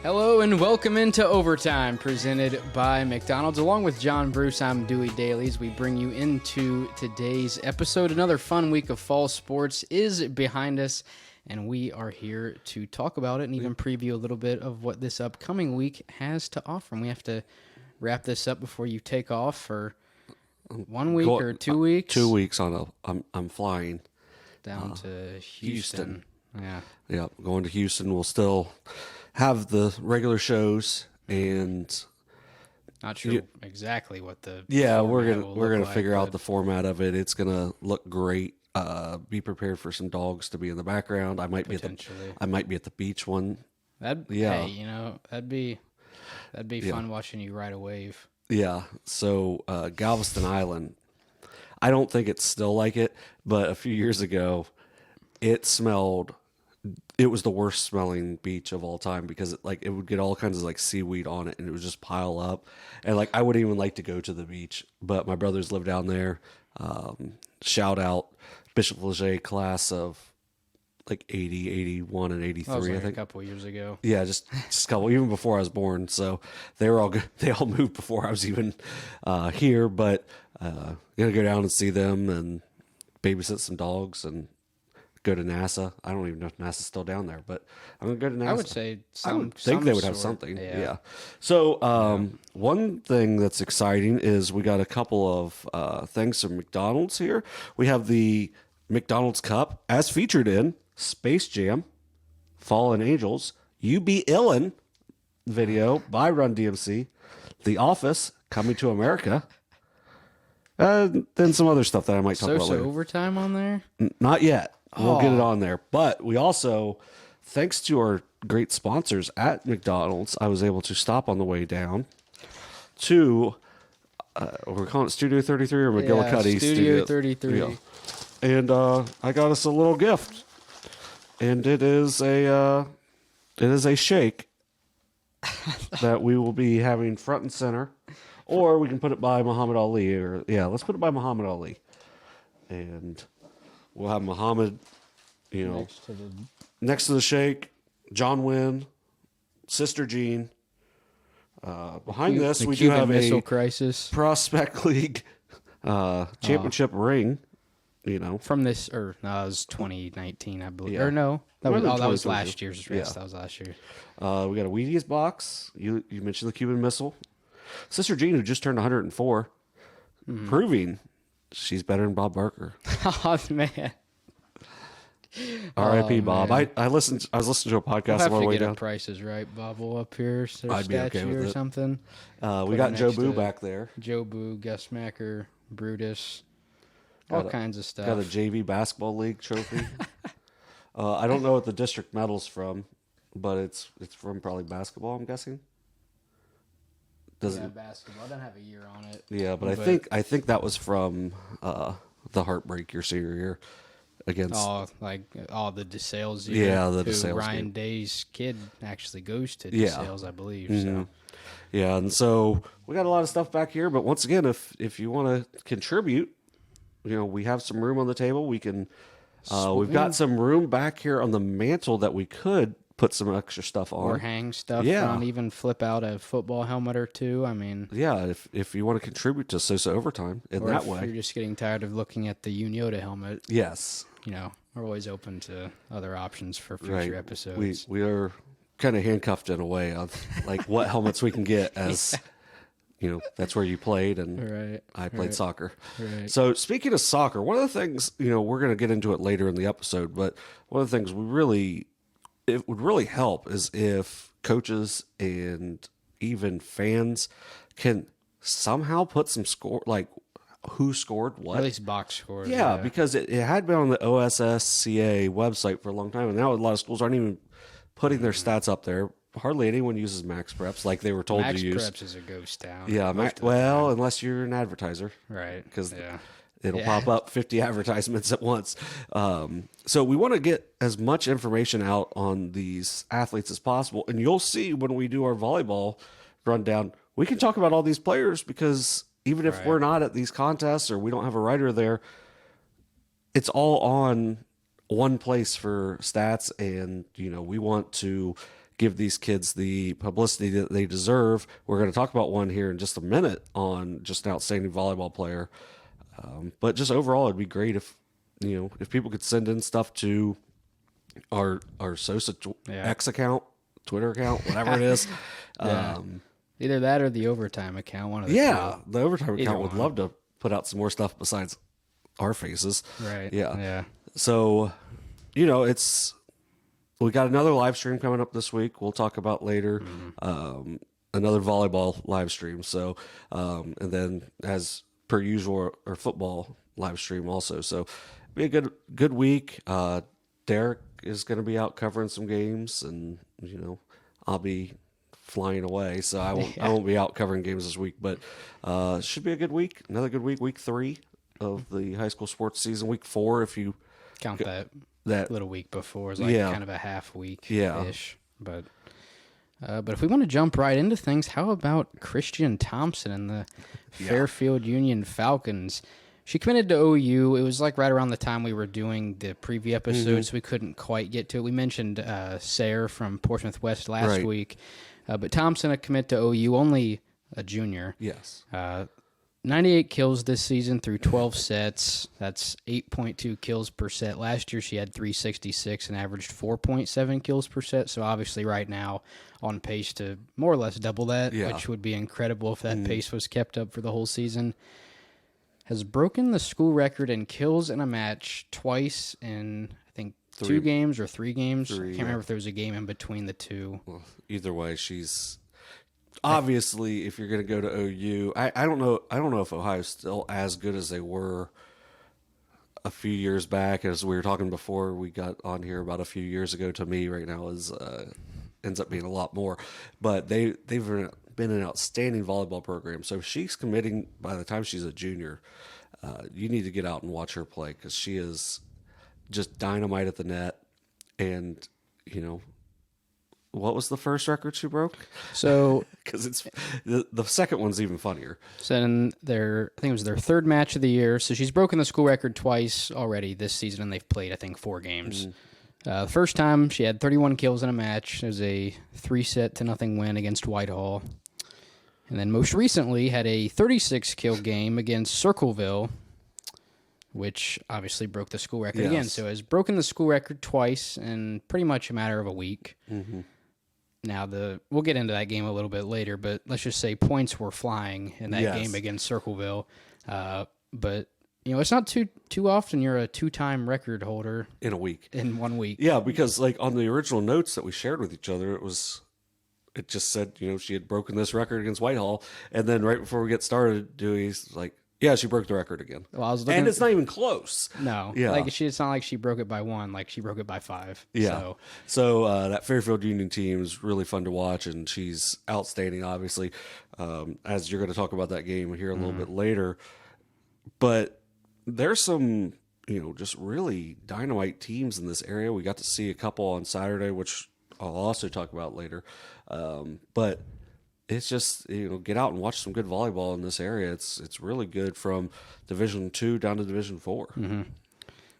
Hello and welcome into Overtime, presented by McDonald's. Along with John Bruce, I'm Dewey Dailey. As we bring you into today's episode, another fun week of fall sports is behind us, and we are here to talk about it and even preview a little bit of what this upcoming week has to offer. And we have to wrap this up before you take off for 1 week or 2 weeks. 2 weeks I'm flying down to Houston. Yeah, going to Houston. We'll still have the regular shows and not sure exactly what the we're gonna figure out the format of it. It's gonna look great. Be prepared for some dogs to be in the background. I might be at the beach one. That'd be fun watching you ride a wave. Yeah. So Galveston Island, I don't think it's still like it, but a few years ago it was the worst smelling beach of all time because it would get all kinds of seaweed on it and it would just pile up. And I wouldn't even like to go to the beach, but my brothers live down there. Shout out Bishop Leger class of 80, 81, and 83. I think a couple of years ago. Yeah, just a couple, even before I was born. So they were all good. They all moved before I was even here, but gonna go down and see them and babysit some dogs and go to NASA. I don't even know if NASA's still down there, but I'm going to go to NASA. I would say I would think they would have something. Yeah. So one thing that's exciting is we got a couple of things from McDonald's here. We have the McDonald's Cup as featured in Space Jam, Fallen Angels, You Be Illin video by Run DMC, The Office, Coming to America, then some other stuff that I might talk about later. Overtime on there? Not yet. We'll get it on there. But we also, thanks to our great sponsors at McDonald's, I was able to stop on the way down to, we're calling it Studio 33 or McGillicuddy Studio 33. Yeah. And I got us a little gift. And it is a shake that we will be having front and center. Or we can put it by Muhammad Ali. Let's put it by Muhammad Ali. And we'll have Muhammad, next to the shake, John Wynn, Sister Jean. Behind this, we do have Missile Crisis Prospect League championship ring. From this, it was 2019, I believe. Yeah. Or no, that was last year's race. Yeah. That was last year. We got a Wheaties box. You mentioned the Cuban Missile. Sister Jean, who just turned 104, proving she's better than Bob Barker. Oh, man. R.I.P. Bob. I was listening to a podcast on our way down. Prices right, Bob will up here. I'd be okay with or it. something. We got Joe Boo back there. Joe Boo, Gus Macker, Brutus, all kinds of stuff. Got a JV basketball league trophy. I don't know what the district medal's from, but it's from probably basketball, I'm guessing. Basketball. It doesn't have a year on it. Yeah, but I think that was from the Heartbreak your senior year against the DeSales year. Yeah, the DeSales Ryan game. Day's kid actually goes to DeSales, I believe. Mm-hmm. So yeah, and so we got a lot of stuff back here. But once again, if you want to contribute, we have some room on the table. We can. We've got some room back here on the mantle that we could put some extra stuff on. Or hang stuff on, even flip out a football helmet or two. I mean... Yeah, if you want to contribute to SOSA Overtime in that way. If you're just getting tired of looking at the Unioto helmet. Yes. We're always open to other options for future episodes. We are kind of handcuffed in a way of what helmets we can get as... that's where you played, and I played soccer. Right. So speaking of soccer, one of the things, we're going to get into it later in the episode, but one of the things it would really help is if coaches and even fans can somehow put some score, who scored what. At least box scores. Yeah, because it had been on the OSSCA website for a long time, and now a lot of schools aren't even putting their stats up there. Hardly anyone uses Max Preps like they were told to use. Max Preps is a ghost town. Yeah, unless you're an advertiser. Right. Because it'll pop up 50 advertisements at once. So we want to get as much information out on these athletes as possible. And you'll see when we do our volleyball rundown, we can talk about all these players because even if we're not at these contests or we don't have a writer there, it's all on one place for stats. And, we want to give these kids the publicity that they deserve. We're going to talk about one here in just a minute on just an outstanding volleyball player. But just overall, it'd be great if people could send in stuff to our SOSA X account, Twitter account, whatever it is. Either that or the overtime account. One of the two. The overtime account would love to put out some more stuff besides our faces. Right. Yeah. So, we got another live stream coming up this week. We'll talk about later. Another volleyball live stream. So, and then as per usual, our football live stream also. So, be a good week. Derek is going to be out covering some games, and I'll be flying away, so I won't be out covering games this week. But should be a good week. Another good week. Week 3 of the high school sports season. Week 4, if you count that little week before, is like kind of a half week ish. But if we want to jump right into things, how about Christian Thompson and the Fairfield Union Falcons? She committed to OU. It was like right around the time we were doing the preview episode, so we couldn't quite get to it. We mentioned Sayre from Portsmouth West last week, but Thompson, a commit to OU, only a junior. Yes. 98 kills this season through 12 sets. That's 8.2 kills per set. Last year she had 366 and averaged 4.7 kills per set. So obviously right now on pace to more or less double that, which would be incredible if that pace was kept up for the whole season. Has broken the school record in kills in a match twice in, I think, 2 games or 3 games. I can't remember if there was a game in between the two. Well, either way, she's obviously, if you're going to go to OU, I don't know if Ohio's still as good as they were a few years back. As we were talking before we got on here about a few years ago, to me right now ends up being a lot more. But they've been an outstanding volleyball program. So if she's committing by the time she's a junior, you need to get out and watch her play, because she is just dynamite at the net. And, what was the first record she broke? So, because it's the second one's even funnier. So in I think it was their 3rd match of the year. So she's broken the school record twice already this season, and they've played, I think, 4 games. The first time she had 31 kills in a match. It was a 3-0 win against Whitehall. And then most recently had a 36-kill game against Circleville, which obviously broke the school record again. So has broken the school record twice in pretty much a matter of a week. Now, we'll get into that game a little bit later, but let's just say points were flying in that game against Circleville. But, it's not too often you're a 2-time record holder in a week. In 1 week. Yeah, because like on the original notes that we shared with each other, it just said, she had broken this record against Whitehall. And then right before we get started, Dewey's like, yeah, she broke the record again. Well, I was looking, and it's not even close. No. Yeah. It's not like she broke it by 1, like she broke it by 5. Yeah. So that Fairfield Union team is really fun to watch, and she's outstanding, obviously, as you're going to talk about that game here a little bit later. But there's some, just really dynamite teams in this area. We got to see a couple on Saturday, which I'll also talk about later. But it's just, get out and watch some good volleyball in this area. It's really good from Division II down to Division IV.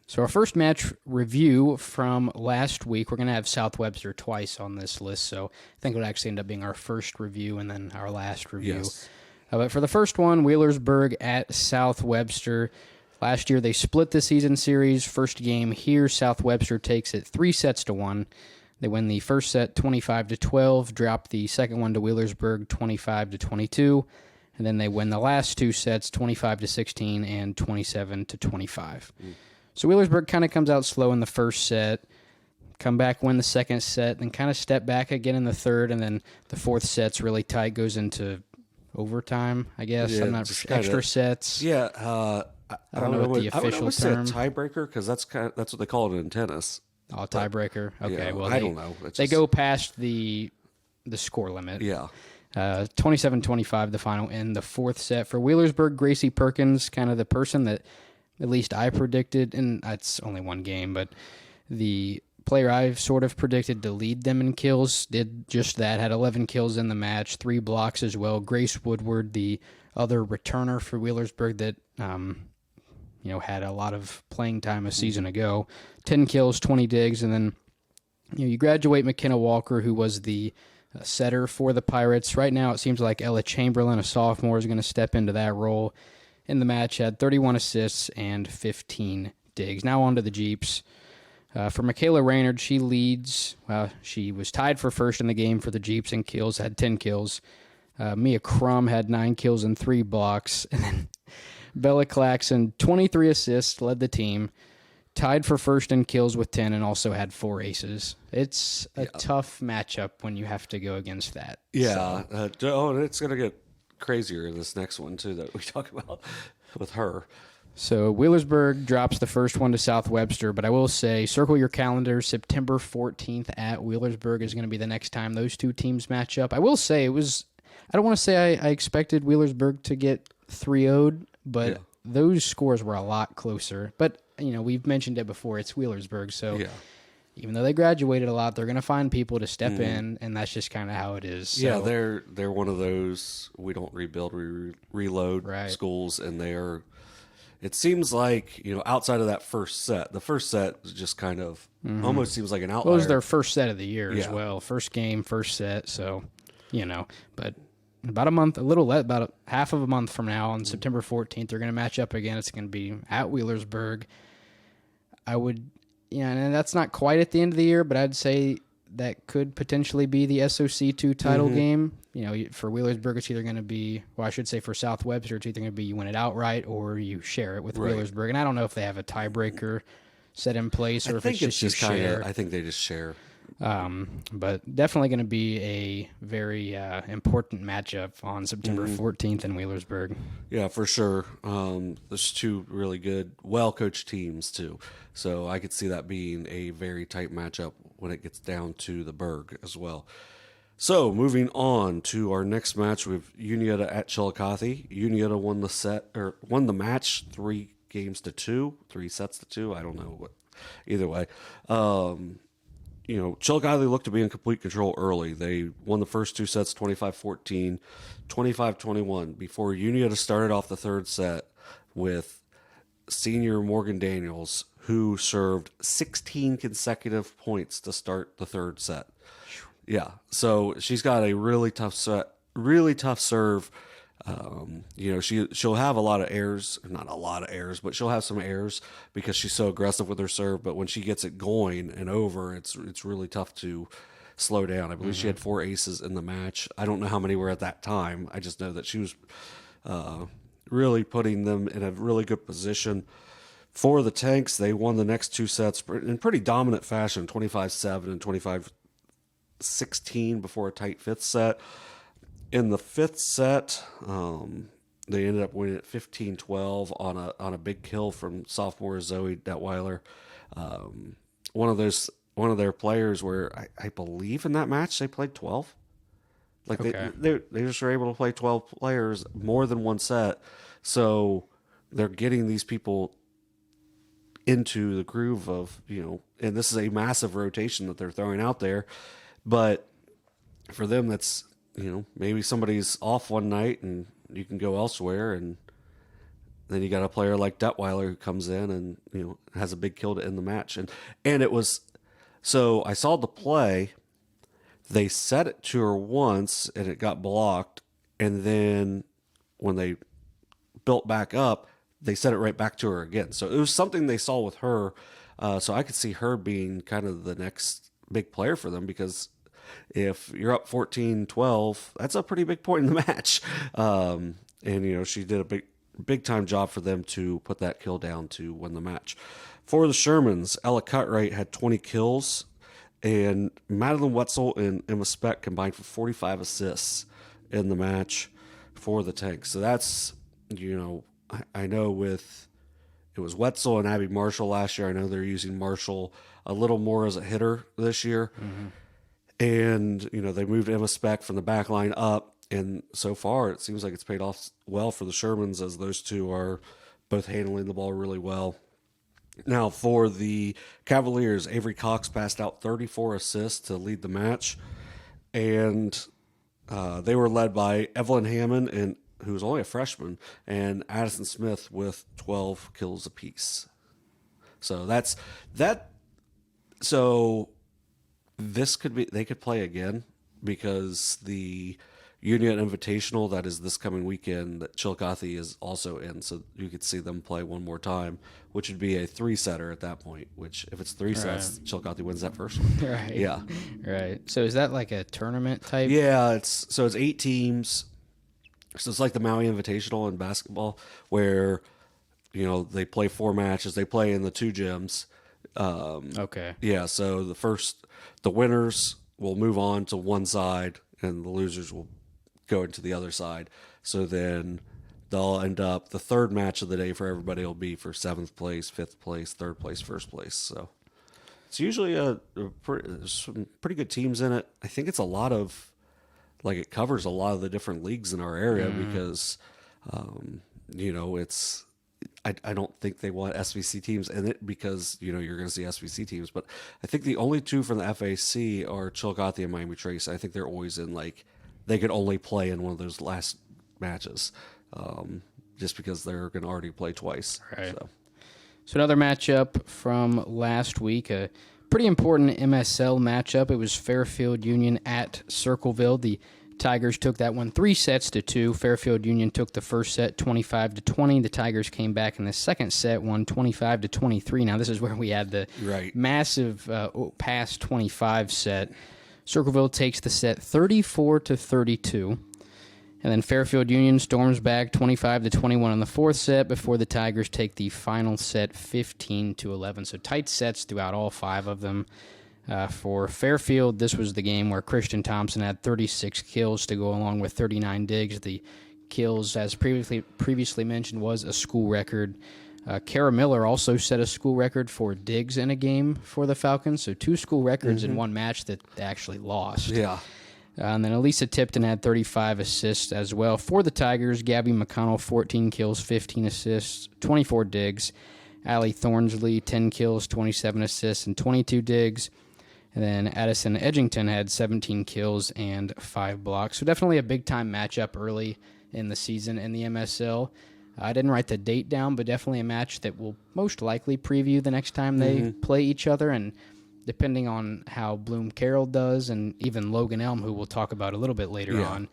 So our first match review from last week, we're going to have South Webster twice on this list. So I think it would actually end up being our first review and then our last review. Yes. But for the first one, Wheelersburg at South Webster. Last year they split the season series. First game here, South Webster takes it 3-1. They win the first set 25-12, drop the second one to Wheelersburg 25-22, and then they win the last 2 sets 25-16 and 27-25. So Wheelersburg kind of comes out slow in the first set, come back, win the second set, then kind of step back again in the third, and then the fourth set's really tight, goes into overtime, I guess. Yeah, I'm not extra sets. Yeah, I don't know what the official term. Tiebreaker, because that's what they call it in tennis. Oh, tiebreaker. Okay, yeah, well, I don't know. They go past the score limit. Yeah. 27-25, the final in the fourth set. For Wheelersburg, Gracie Perkins, kind of the person that at least I predicted, and it's only 1 game, but the player I've sort of predicted to lead them in kills did just that, had 11 kills in the match, 3 blocks as well. Grace Woodward, the other returner for Wheelersburg that had a lot of playing time a season ago. 10 kills, 20 digs, and then you graduate McKenna Walker, who was the setter for the Pirates. Right now, it seems like Ella Chamberlain, a sophomore, is going to step into that role in the match. Had 31 assists and 15 digs. Now on to the Jeeps. For Michaela Raynard, she leads. She was tied for first in the game for the Jeeps in kills, had 10 kills. Mia Crum had 9 kills and 3 blocks. And then Bella Claxon, 23 assists, led the team. Tied for first in kills with 10 and also had 4 aces. It's a tough matchup when you have to go against that. Yeah. So. It's going to get crazier in this next one, too, that we talk about with her. So Wheelersburg drops the first one to South Webster, but I will say, circle your calendars, September 14th at Wheelersburg is going to be the next time those two teams match up. I will say I don't want to say I expected Wheelersburg to get 3-0'd, but those scores were a lot closer. But, we've mentioned it before, it's Wheelersburg, so even though they graduated a lot, they're going to find people to step in, and that's just kind of how it is. So. Yeah, they're one of those we don't rebuild, we reload schools, and they are. It seems like, outside of that first set, the first set just kind of almost seems like an outlier. Well, it was their first set of the year as well. First game, first set. So, but about a month, about half of a month from now on September 14th, they're going to match up again. It's going to be at Wheelersburg. And that's not quite at the end of the year, but I'd say that could potentially be the SOC2 title game. For Wheelersburg, it's either going to be, I should say for South Webster, it's either going to be you win it outright or you share it with Wheelersburg. And I don't know if they have a tiebreaker set in place or if it's just share. I think they just share. But definitely going to be a very important matchup on September 14th in Wheelersburg. Yeah, for sure. There's two really good, well-coached teams, too. So I could see that being a very tight matchup when it gets down to the Berg as well. So moving on to our next match with Unioto at Chillicothe. Unioto won the match 3 sets to 2. I don't know what. Either way, Chillicothe looked to be in complete control early. They won the first 2 sets 25-14, 25-21 before Unioto started off the third set with senior Morgan Daniels, who served 16 consecutive points to start the third set. Yeah, so she's got a really tough serve. She'll have a lot of errors, not a lot of errors, but she'll have some errors because she's so aggressive with her serve. But when she gets it going and over, it's really tough to slow down. I believe she had 4 aces in the match. I don't know how many were at that time. I just know that she was really putting them in a really good position. For the Tanks, they won the next 2 sets in pretty dominant fashion, 25-7 and 25-16 before a tight 5th set. In the 5th set, they ended up winning at 15-12 on a big kill from sophomore Zoe Detweiler. One of their players where I believe in that match they played 12. They just were able to play 12 players more than one set. So they're getting these people into the groove of, and this is a massive rotation that they're throwing out there. But for them, that's, maybe somebody's off one night and you can go elsewhere. And then you got a player like Detweiler who comes in and, has a big kill to end the match. And it was, so I saw the play. They set it to her once and it got blocked. And then when they built back up, they set it right back to her again. So it was something they saw with her. So I could see her being kind of the next big player for them, because if you're up 14-12, that's a pretty big point in the match. And, she did a big time job for them to put that kill down to win the match. For the Shermans, Ella Cutright had 20 kills, and Madeline Wetzel and Emma Speck combined for 45 assists in the match for the Tanks. So that's, I know it was Wetzel and Abby Marshall last year. I know they're using Marshall a little more as a hitter this year. And, they moved Emma Speck from the back line up. And so far, it seems like it's paid off well for the Shermans, as those two are both handling the ball really well. Now, for the Cavaliers, Avery Cox passed out 34 assists to lead the match. And they were led by Evelyn Hammond, who was only a freshman, and Addison Smith with 12 kills apiece. So that's that. So they could play again because the Union Invitational that is this coming weekend that Chillicothe is also in, so you could see them play one more time, which would be a 3-setter at that point, which if it's 3 sets, Chillicothe wins that first one. Right. Yeah. Right. So is that like a tournament type? Yeah, it's 8 teams. So it's like the Maui Invitational in basketball where, they play 4 matches. They play in the 2 gyms. Okay. Yeah, so the winners will move on to one side and the losers will go into the other side. So then they'll end up, the third match of the day for everybody will be for 7th place, 5th place, 3rd place, 1st place. So it's usually there's some pretty good teams in it. I think it's a lot of, it covers a lot of the different leagues in our area because, it's, I don't think they want SVC teams in it because, you're going to see SVC teams. But I think the only 2 from the FAC are Chillicothe and Miami Trace. I think they're always in, they could only play in one of those last matches just because they're going to already play twice. Right. So another matchup from last week, a pretty important MSL matchup. It was Fairfield Union at Circleville. The Tigers took that one 3-2. Fairfield Union took the first set 25-20. The Tigers came back in the second set, won 25-23. Now this is where we had the massive past 25 set. Circleville takes the set 34-32. And then Fairfield Union storms back 25-21 in the fourth set before the Tigers take the final set 15-11. So tight sets throughout all 5 of them. For Fairfield, this was the game where Christian Thompson had 36 kills to go along with 39 digs. The kills, as previously mentioned, was a school record. Kara Miller also set a school record for digs in a game for the Falcons. So 2 school records in one match that they actually lost. Yeah. And then Elisa Tipton had 35 assists as well. For the Tigers, Gabby McConnell, 14 kills, 15 assists, 24 digs. Allie Thornsley, 10 kills, 27 assists, and 22 digs. And then Addison Edgington had 17 kills and 5 blocks. So definitely a big-time matchup early in the season in the MSL. I didn't write the date down, but definitely a match that will most likely preview the next time they play each other. And depending on how Bloom Carroll does, and even Logan Elm, who we'll talk about a little bit later on,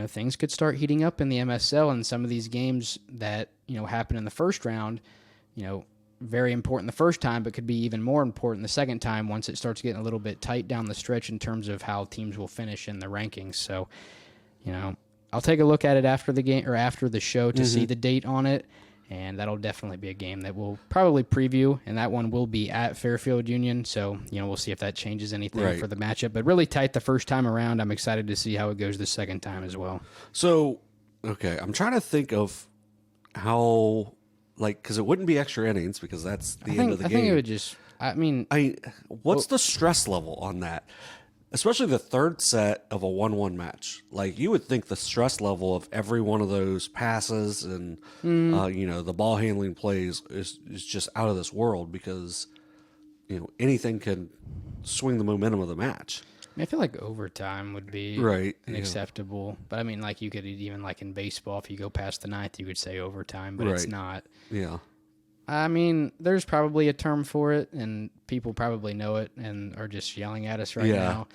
things could start heating up in the MSL. And some of these games that, happen in the first round, very important the first time, but could be even more important the second time once it starts getting a little bit tight down the stretch in terms of how teams will finish in the rankings. So, I'll take a look at it after the game or after the show to see the date on it, and that'll definitely be a game that we'll probably preview, and that one will be at Fairfield Union. So, we'll see if that changes anything for the matchup. But really tight the first time around. I'm excited to see how it goes the second time as well. So, okay, I'm trying to think of how. Because it wouldn't be extra innings because that's the end of the game. I think it would just, what's the stress level on that? Especially the third set of a 1-1 match. You would think the stress level of every one of those passes and, the ball handling plays is just out of this world because, anything can swing the momentum of the match. I feel like overtime would be acceptable. But, you could even, in baseball, if you go past the ninth, you could say overtime, but it's not. Yeah. There's probably a term for it, and people probably know it and are just yelling at us right now.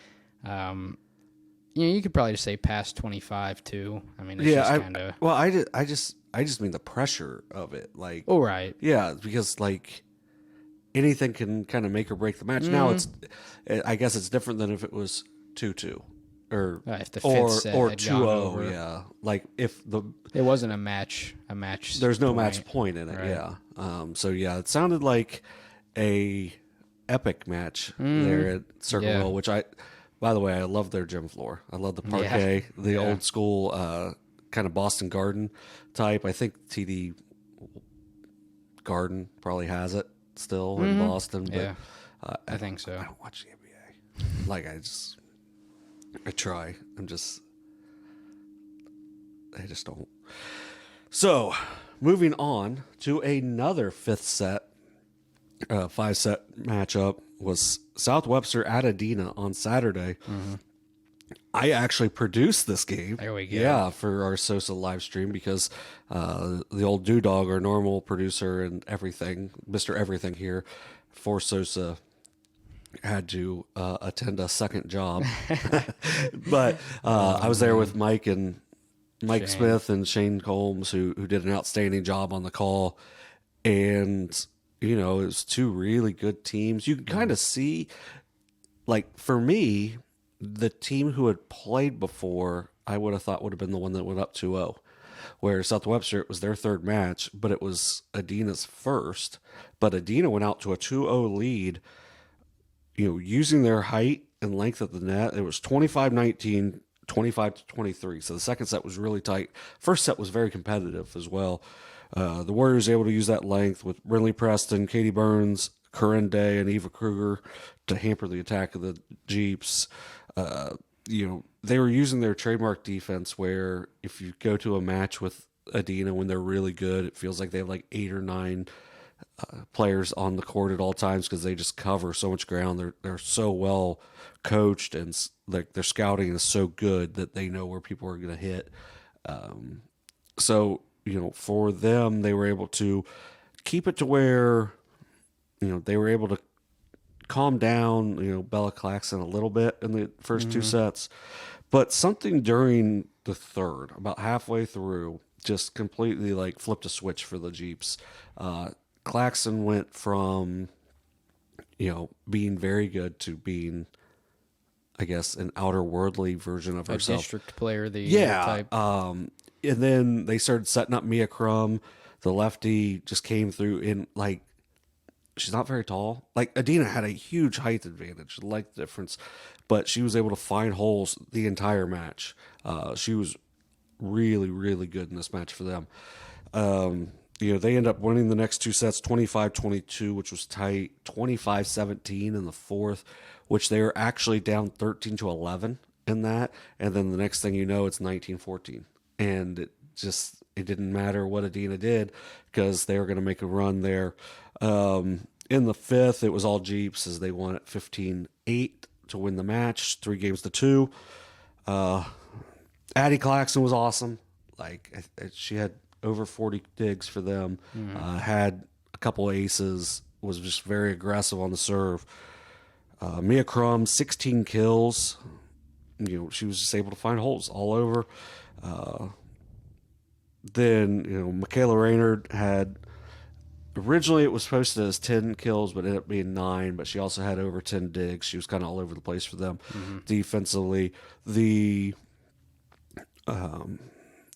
You could probably just say past 25, too. It's just kind of... Well, I just mean the pressure of it. Oh, right. Yeah, because, anything can kind of make or break the match. Now I guess it's different than if it was 2-2 or if the fifth set or had 2-0. Yeah, if it wasn't a match. There's no match point in it. Right. Yeah. So it sounded like a epic match there at Circleville, which by the way, I love their gym floor. I love the parquet, the old school kind of Boston Garden type. I think TD Garden probably has it still in Boston, but I think so. I don't watch the NBA. I try. I just don't. So, moving on to another 5-set matchup was South Webster at Adena on Saturday. I actually produced this game. There we go. Yeah, for our SOSA live stream because the old Dewdog, our normal producer and everything, Mr. Everything here for SOSA, had to attend a second job. But I was there with Mike Shane. Smith and Shane Combs, who did an outstanding job on the call. And, it was two really good teams. You can kind of see, like, for me, the team who had played before, I would have thought would have been the one that went up 2-0. Where South Webster, it was their third match, but it was Adena's first. But Adena went out to a 2-0 lead, using their height and length of the net. It was 25-19, 25-23. So the second set was really tight. First set was very competitive as well. The Warriors able to use that length with Brinley Preston, Katie Burns, Corinne Day, and Eva Kruger to hamper the attack of the Jeeps. They were using their trademark defense where if you go to a match with Adena when they're really good, it feels like they have like 8 or 9 players on the court at all times because they just cover so much ground. They're so well coached, and like their scouting is so good that they know where people are going to hit. So for them, they were able to keep it to where they were able to calm down Bella Claxton a little bit in the first 2 sets, but something during the third, about halfway through, just completely like flipped a switch for the Jeeps. Claxton went from being very good to being, I guess, an outer worldly version of herself. A district player of the year type. And then they started setting up Mia Crum. The lefty just came through in like, she's not very tall. Like Adena had a huge height advantage, like the difference, but she was able to find holes the entire match. She was really, really good in this match for them. They end up winning the next 2 sets, 25-22, which was tight, 25-17 in the fourth, which they were actually down 13-11 in that. And then the next thing you know, it's 19-14. And it didn't matter what Adena did because they were going to make a run there. In the fifth, it was all Jeeps as they won at 15-8 to win the match, 3-2. Addie Claxton was awesome. Like she had over 40 digs for them, had a couple aces, was just very aggressive on the serve. Mia Crum, 16 kills. She was just able to find holes all over. Then, Michaela Raynard had, originally it was posted as 10 kills, but ended up being 9, but she also had over 10 digs. She was kind of all over the place for them defensively. The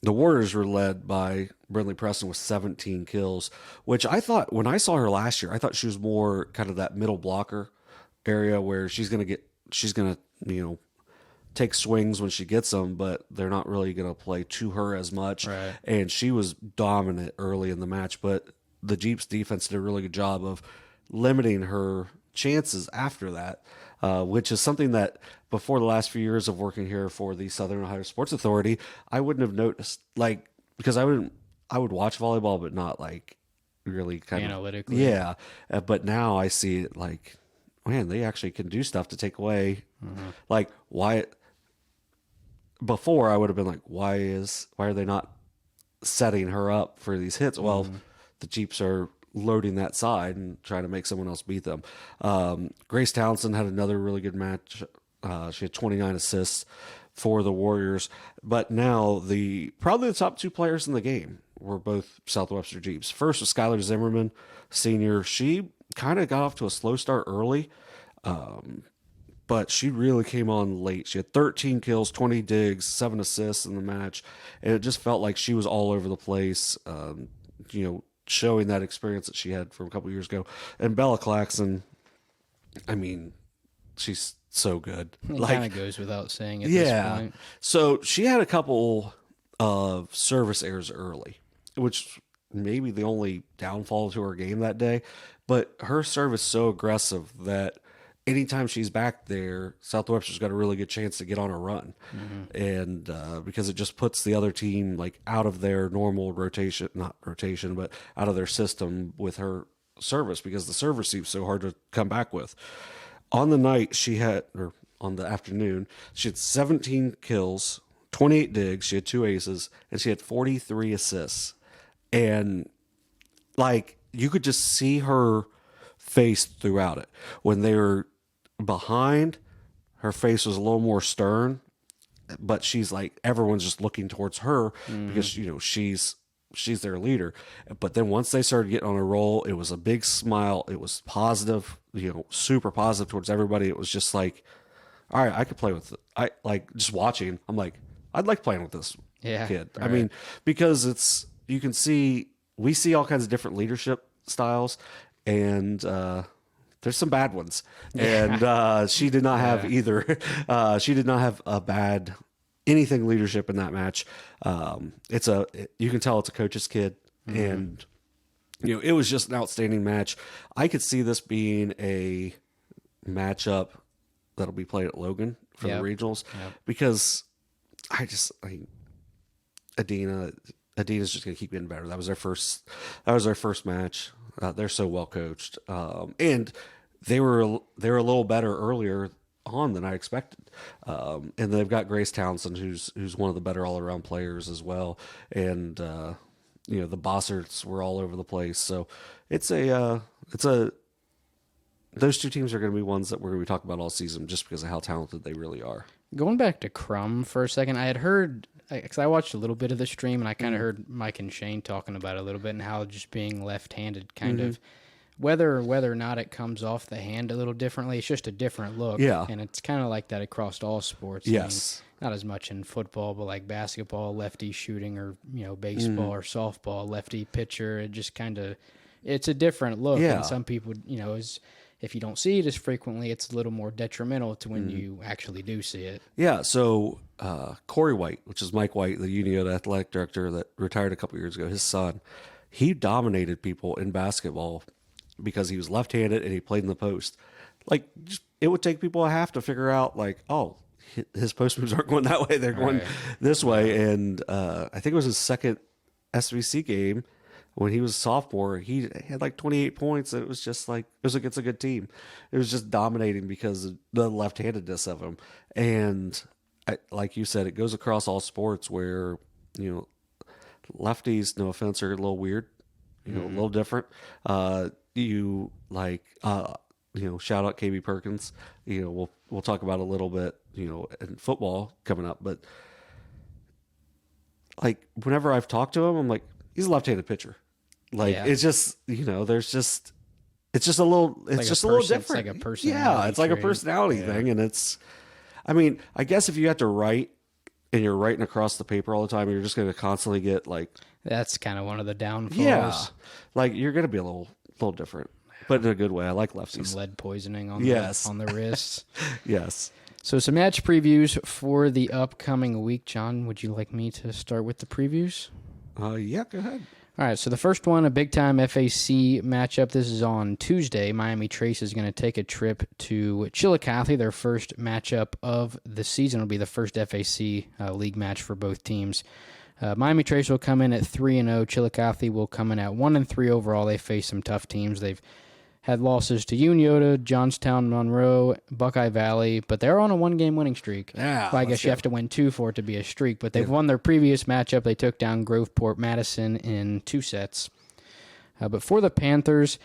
Warriors were led by Brinley Preston with 17 kills, which I thought, when I saw her last year, I thought she was more kind of that middle blocker area where she's going to, take swings when she gets them, but they're not really going to play to her as much. Right. And she was dominant early in the match, but the Jeeps defense did a really good job of limiting her chances after that, which is something that before the last few years of working here for the Southern Ohio Sports Authority, I wouldn't have noticed, like, because I would watch volleyball, but not like really kind analytically. Yeah. But now I see it like, man, they actually can do stuff to take away. Like why, before I would have been like, why are they not setting her up for these hits? Well, the Jeeps are loading that side and trying to make someone else beat them. Grace Townsend had another really good match. She had 29 assists for the Warriors. But now probably the top 2 players in the game were both South Webster Jeeps. First was Skylar Zimmerman, senior. She kind of got off to a slow start early, but she really came on late. She had 13 kills, 20 digs, 7 assists in the match, and it just felt like she was all over the place, showing that experience that she had from a couple years ago. And Bella Claxton, I mean, she's so good. It kind of goes without saying at this point. So she had a couple of service errors early, which may be the only downfall to her game that day. But her serve is so aggressive that anytime she's back there, South Webster's got a really good chance to get on a run. And because it just puts the other team like out of their normal not rotation, but out of their system with her service, because the service seems so hard to come back with. On the night on the afternoon, she had 17 kills, 28 digs, she had 2 aces, and she had 43 assists. And like, you could just see her face throughout it when they were behind, her face was a little more stern, but she's like, everyone's just looking towards her because, you know, she's their leader. But then once they started getting on a roll, it was a big smile. It was positive, you know, super positive towards everybody. It was just like, all right, I could play with it. I like just watching. I'm like, I'd like playing with this kid. Right. I mean, because we see all kinds of different leadership styles, and there's some bad ones. And she did not have either. She did not have a bad anything leadership in that match. You can tell it's a coach's kid, and you know, it was just an outstanding match. I could see this being a matchup that'll be played at Logan for the regionals because Adena's just going to keep getting better. That was their first match. They're so well coached, and they were a little better earlier on than I expected. And they've got Grace Townsend, who's one of the better all around players as well. And you know, the Bosserts were all over the place. So those two teams are going to be ones that we're going to be talking about all season just because of how talented they really are. Going back to Crum for a second, I had heard, because I watched a little bit of the stream, and I kind of heard Mike and Shane talking about it a little bit and how just being left-handed kind of, whether or not it comes off the hand a little differently, it's just a different look. Yeah. And it's kind of like that across all sports. Yes. I mean, not as much in football, but like basketball, lefty shooting, or, you know, baseball or softball, lefty pitcher. It just kind of, it's a different look. Yeah. And some people, you know, if you don't see it as frequently, it's a little more detrimental to when you actually do see it. Yeah, so Corey White, which is Mike White, the Unioto athletic director that retired a couple years ago, his son, he dominated people in basketball because he was left-handed and he played in the post. Like, it would take people a half to figure out, like, oh, his post moves aren't going that way, they're going this way. And I think it was his second SVC game. When he was a sophomore, he had like 28 points. And it was just like, it was against a good team. It was just dominating because of the left-handedness of him. And like you said, it goes across all sports where, you know, lefties, no offense, are a little weird, you know, a little different. You know, shout out KB Perkins. You know, we'll talk about a little bit, you know, in football coming up. But like, whenever I've talked to him, I'm like, he's a left-handed pitcher. Like, it's just, you know, it's just a little different. It's like a personality. Yeah, it's like a personality thing. And I mean, I guess if you have to write and you're writing across the paper all the time, you're just going to constantly get like. That's kind of one of the downfalls. Yeah. Like, you're going to be a little different, but in a good way. I like lefties. Some lead poisoning on the wrists. Yes. So some match previews for the upcoming week. John, would you like me to start with the previews? Yeah, go ahead. All right, so the first one, a big-time FAC matchup. This is on Tuesday. Miami Trace is going to take a trip to Chillicothe. Their first matchup of the season will be the first FAC league match for both teams. Miami Trace will come in at 3-0. Chillicothe will come in at 1-3 overall. They face some tough teams. They've had losses to Unioto, Johnstown, Monroe, Buckeye Valley, but they're on a one-game winning streak. Yeah, well, I guess you have to win 2 for it to be a streak, but they've won their previous matchup. They took down Groveport Madison in 2 sets. But for the Panthers,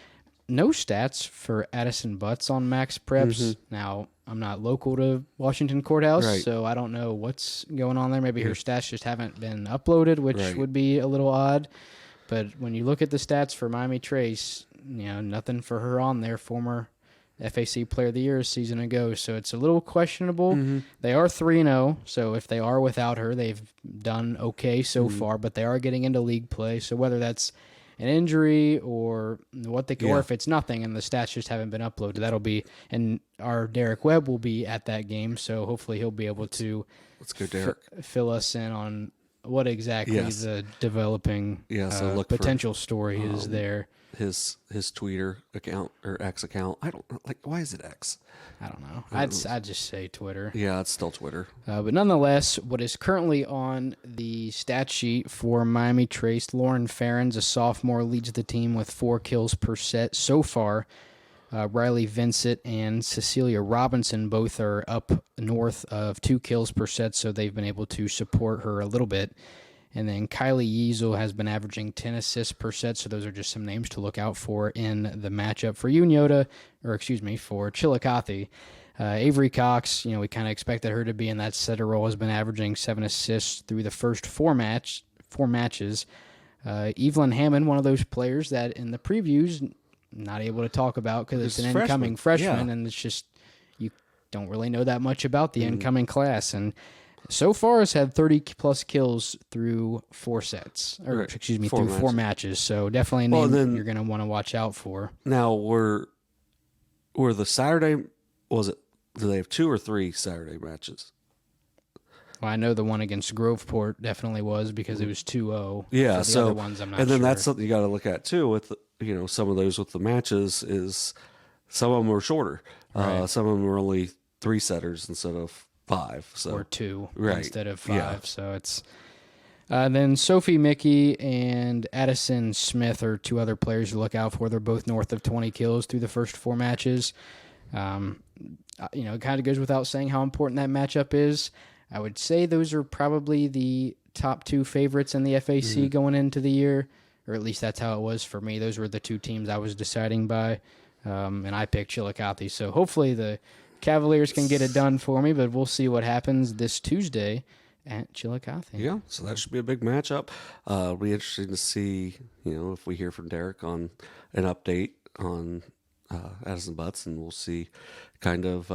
no stats for Addison Butts on Max Preps. Now, I'm not local to Washington Courthouse, so I don't know what's going on there. Maybe her stats just haven't been uploaded, which would be a little odd. But when you look at the stats for Miami Trace, you know, nothing for her on there. Former FAC Player of the Year a season ago, so it's a little questionable. They are 3-0, so if they are without her, they've done okay so far, but they are getting into league play. So whether that's an injury or what they or if it's nothing and the stats just haven't been uploaded, that'll be, and our Derek Webb will be at that game, so hopefully he'll be able to fill us in on what exactly the developing potential story is there. His Twitter account or X account. I don't like. Why is it X? I don't know. I'd just say Twitter. Yeah, it's still Twitter. But nonetheless, what is currently on the stat sheet for Miami Trace, Lauren Farrens, a sophomore, leads the team with 4 kills per set so far. Riley Vincent and Cecilia Robinson both are up north of 2 kills per set, so they've been able to support her a little bit. And then Kylie Yeasel has been averaging 10 assists per set, so those are just some names to look out for in the matchup for for Chillicothe. Avery Cox, we kind of expected her to be in that setter role, has been averaging 7 assists through the first four matches. Evelyn Hammond, one of those players that in the previews, not able to talk about because it's an incoming freshman, and it's just you don't really know that much about the incoming class. And so far has had 30-plus kills through 4 sets, or excuse me, through 4 matches. So definitely a name you're going to want to watch out for. Now, were the Saturday, do they have 2 or 3 Saturday matches? Well, I know the one against Groveport definitely was because it was 2-0. Yeah, so the other ones I'm not and then sure. that's something you got to look at too with some of those with the matches is some of them were shorter. Right. Some of them were only 3 setters instead of 5. So or 2 right. instead of 5. Yeah. So it's then Sophie Mickey and Addison Smith are 2 other players to look out for. They're both north of 20 kills through the first 4 matches. It kind of goes without saying how important that matchup is. I would say those are probably the top 2 favorites in the FAC going into the year, or at least that's how it was for me. Those were the 2 teams I was deciding by, and I picked Chillicothe. So hopefully the Cavaliers can get it done for me, but we'll see what happens this Tuesday at Chillicothe. Yeah, so that should be a big matchup. It'll be interesting to see, if we hear from Derek on an update on Addison Butts, and we'll see kind of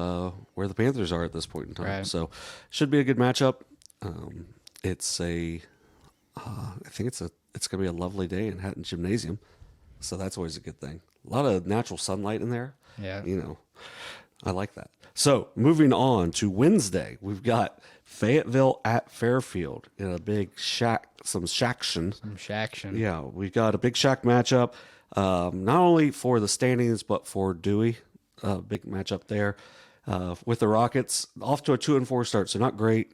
where the Panthers are at this point in time. Right. So should be a good matchup. I think it's going to be a lovely day in Hatton Gymnasium. So that's always a good thing. A lot of natural sunlight in there. Yeah. I like that. So moving on to Wednesday, we've got Fayetteville at Fairfield in a big shaction. Yeah, we've got a big shack matchup, not only for the standings, but for Dewey. Big matchup there with the Rockets. Off to a 2-4 start, so not great.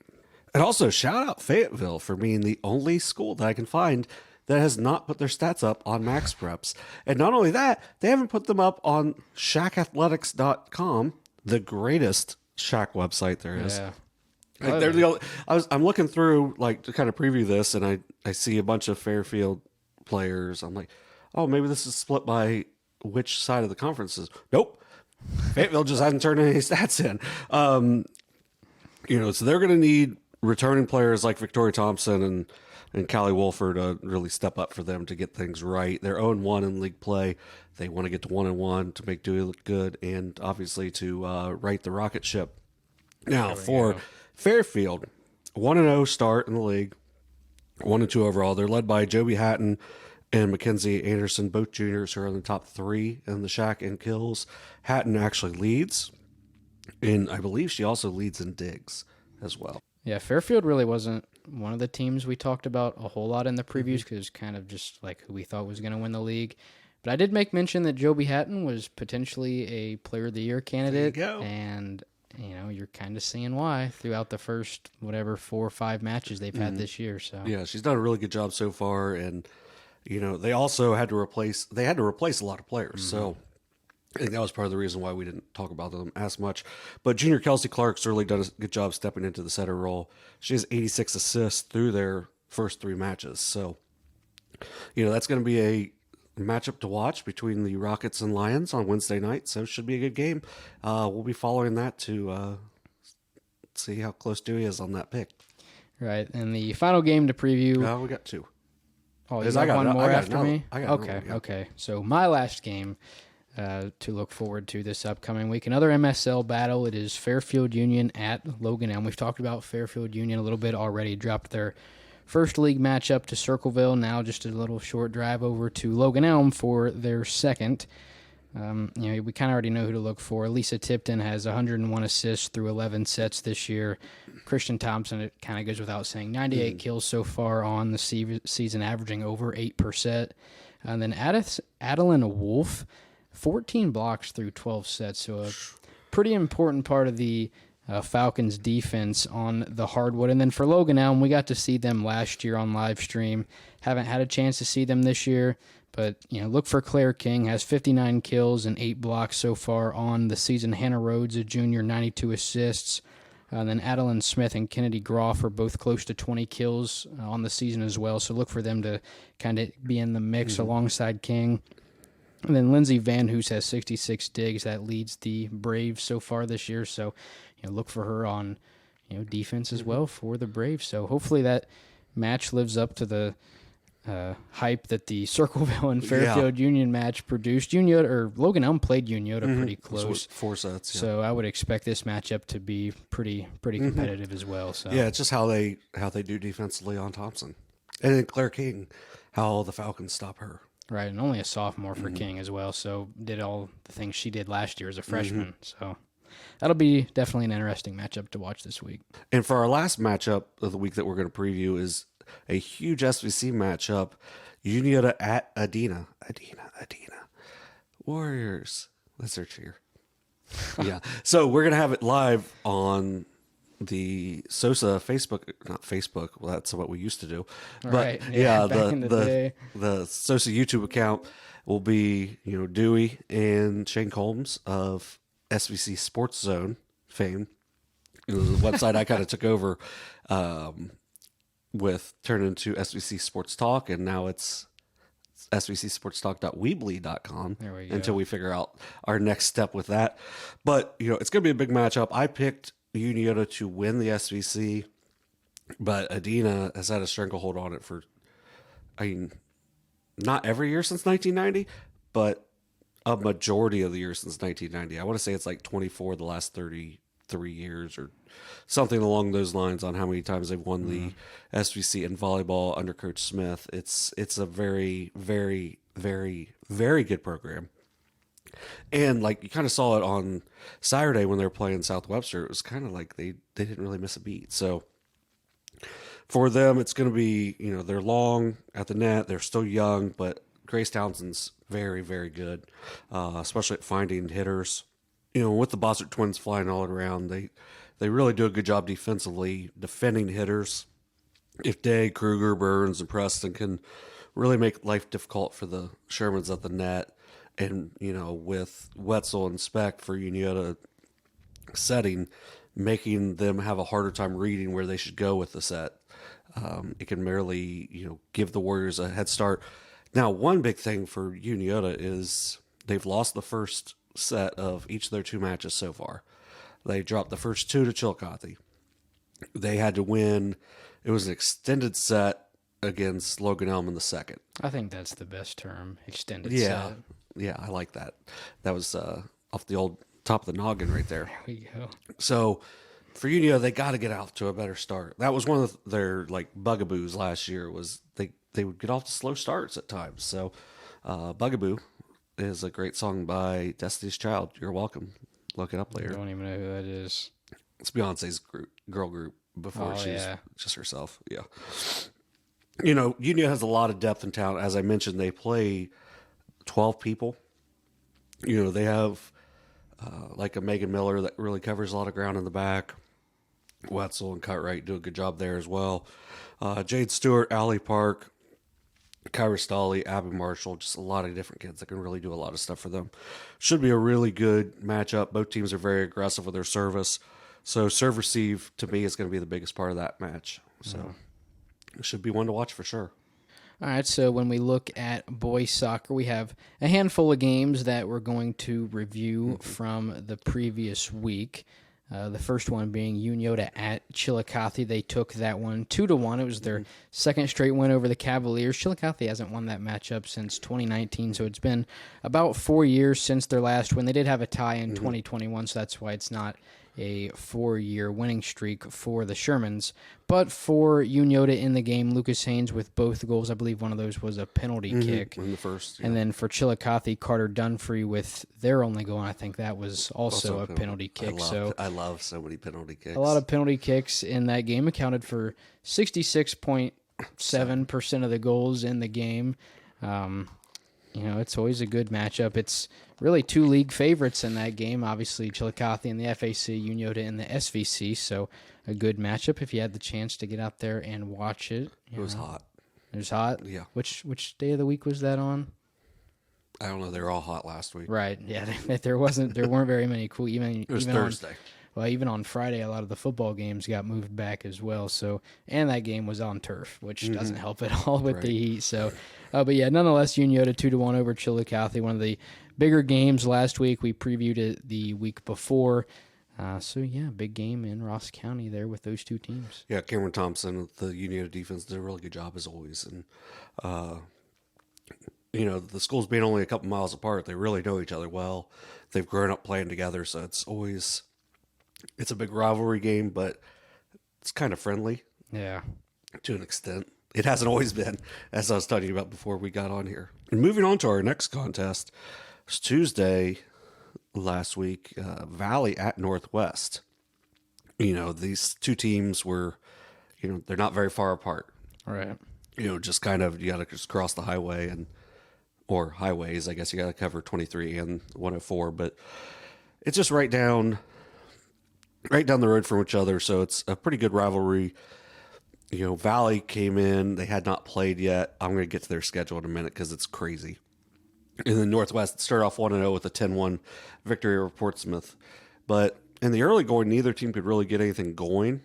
And also, shout out Fayetteville for being the only school that I can find that has not put their stats up on Max Preps. And not only that, they haven't put them up on shackathletics.com, the greatest Shack website there is. Yeah. Like they're the only, I'm looking through to kind of preview this, and I see a bunch of Fairfield players. I'm like, oh, maybe this is split by which side of the conference is. Nope. Fayetteville just hasn't turned any stats in. So they're going to need returning players like Victoria Thompson and Callie Wolford to really step up for them to get things right. They're 0-1 in league play. They want to get to 1-1 to make Dewey look good, and obviously to right the rocket ship. Now for Fairfield, 1-0 start in the league, 1-2 overall. They're led by Joby Hatton and Mackenzie Anderson, both juniors who are in the top 3 in the shack in kills. Hatton actually leads, and I believe she also leads in digs as well. Yeah, Fairfield really wasn't one of the teams we talked about a whole lot in the previews because it was kind of just like who we thought was going to win the league. But I did make mention that Joby Hatton was potentially a Player of the Year candidate. There you go. And, you're kind of seeing why throughout the first, 4 or 5 matches they've had this year. So yeah, she's done a really good job so far. And, they also had to replace a lot of players. So I think that was part of the reason why we didn't talk about them as much. But junior Kelsey Clark's really done a good job stepping into the setter role. She has 86 assists through their first 3 matches. So, that's going to be a matchup to watch between the Rockets and Lions on Wednesday night. So it should be a good game. We'll be following that to see how close Dewey is on that pick. Right. And the final game to preview. We got 2. Oh, you got one more after me? Okay. Okay. So my last game to look forward to this upcoming week. Another MSL battle. It is Fairfield Union at Logan Elm. We've talked about Fairfield Union a little bit already. Dropped their first league matchup to Circleville. Now just a little short drive over to Logan Elm for their second. We kind of already know who to look for. Lisa Tipton has 101 assists through 11 sets this year. Christian Thompson, it kind of goes without saying, 98 kills so far on the season, averaging over 8%. And then Adeline Wolf, 14 blocks through 12 sets. So a pretty important part of the Falcons defense on the hardwood. And then for Logan Elm, we got to see them last year on live stream. Haven't had a chance to see them this year. But, look for Claire King, has 59 kills and 8 blocks so far on the season. Hannah Rhodes, a junior, 92 assists. And then Adeline Smith and Kennedy Groff are both close to 20 kills on the season as well. So look for them to kind of be in the mix alongside King. And then Lindsey Van Hoos has 66 digs. That leads the Braves so far this year. So, look for her on, defense as well for the Braves. So hopefully that match lives up to the hype that the Circleville and Fairfield Union match produced. Unioto, or Logan Elm played Unioto pretty close. 4 sets. Yeah. So I would expect this matchup to be pretty competitive as well. So yeah, it's just how they do defensively on Thompson. And then Claire King, how the Falcons stop her. Right, and only a sophomore for King as well, so did all the things she did last year as a freshman. So that'll be definitely an interesting matchup to watch this week. And for our last matchup of the week that we're going to preview is a huge SVC matchup, Unioto Adena. Warriors. Let's search here. Yeah. So we're going to have it live on the SOSA not Facebook. Well, that's what we used to do. But right. Yeah, the SOSA YouTube account will be, Dewey and Shane Combs of SVC Sports Zone fame. It was a website I kind of took over turned into SVC Sports Talk, and now it's svcsportstalk.weebly.com until we figure out our next step with that. But, it's going to be a big matchup. I picked Unioto to win the SVC, but Adena has had a stranglehold on it for, not every year since 1990, but a majority of the years since 1990. I want to say it's like 24 the last 33 years or something along those lines on how many times they've won the SVC in volleyball under Coach Smith. It's a very, very, very, very good program. And you kind of saw it on Saturday when they were playing South Webster. It was kind of like they didn't really miss a beat. So for them, it's going to be, they're long at the net. They're still young, but Grace Townsend's very, very good, especially at finding hitters. With the Bossert twins flying all around, they really do a good job defensively defending hitters. If Day, Kruger, Burns, and Preston can really make life difficult for the Shermans at the net, and, with Wetzel and Speck for Unioto setting, making them have a harder time reading where they should go with the set, it can merely, give the Warriors a head start. Now, one big thing for Unioto is they've lost the first set of each of their 2 matches so far. They dropped the first 2 to Chillicothe. They had to win. It was an extended set against Logan Elm in the second. I think that's the best term, extended set. Yeah, I like that. That was off the old top of the noggin right there. There we go. So for Unioto, they got to get out to a better start. That was one of their bugaboos last year, was they would get off to slow starts at times. So Bugaboo is a great song by Destiny's Child. You're welcome. Look it up later. I don't even know who that is. It's Beyonce's girl group before she was just herself. Yeah. Unioto has a lot of depth and talent. As I mentioned, they play 12 people. They have a Megan Miller that really covers a lot of ground in the back. Wetzel and Cutright do a good job there as well. Jade Stewart, Allie Park, Kyra Stolley, Abby Marshall, just a lot of different kids that can really do a lot of stuff for them. Should be a really good matchup. Both teams are very aggressive with their service. So serve receive, to me, is going to be the biggest part of that match. So it should be one to watch for sure. All right, so when we look at boys soccer, we have a handful of games that we're going to review from the previous week. The first one being Unioto at Chillicothe. They took that one 2-1. It was their second straight win over the Cavaliers. Chillicothe hasn't won that matchup since 2019, so it's been about 4 years since their last win. They did have a tie in 2021, so that's why it's not a 4-year winning streak for the Shermans. But for Unioto in the game, Lucas Haynes with both goals. I believe one of those was a penalty kick. In the first. Yeah. And then for Chillicothe, Carter Dunfree with their only goal. And I think that was also a penalty kick. I love so many penalty kicks. A lot of penalty kicks in that game, accounted for 66.7% of the goals in the game. It's always a good matchup. It's really 2 league favorites in that game. Obviously, Chillicothe in the FAC, Unioto in the SVC. So a good matchup if you had the chance to get out there and watch it. It was hot. It was hot? Yeah. Which day of the week was that on? I don't know. They were all hot last week. Right. Yeah. There weren't very many cool. Even Thursday. well, even on Friday, a lot of the football games got moved back as well. So, and that game was on turf, which doesn't help at all with the heat. So, but yeah, nonetheless, Unioto 2-1 over Chillicothe, one of the bigger games last week. We previewed it the week before. So, yeah, big game in Ross County there with those two teams. Yeah, Cameron Thompson, the Unioto defense, did a really good job as always. And, the schools being only a couple miles apart, they really know each other well. They've grown up playing together, so it's a big rivalry game, but it's kind of friendly. Yeah. To an extent. It hasn't always been, as I was talking about before we got on here. And moving on to our next contest, it's Tuesday last week, Valley at Northwest. These two teams were, they're not very far apart. All right. Just kind of, you got to just cross the highway or highways, I guess you got to cover 23 and 104, but it's just right down the road from each other. So it's a pretty good rivalry. Valley came in, they had not played yet. I'm going to get to their schedule in a minute because it's crazy. And then Northwest started off 1-0 with a 10-1 victory over Portsmouth. But in the early going, neither team could really get anything going.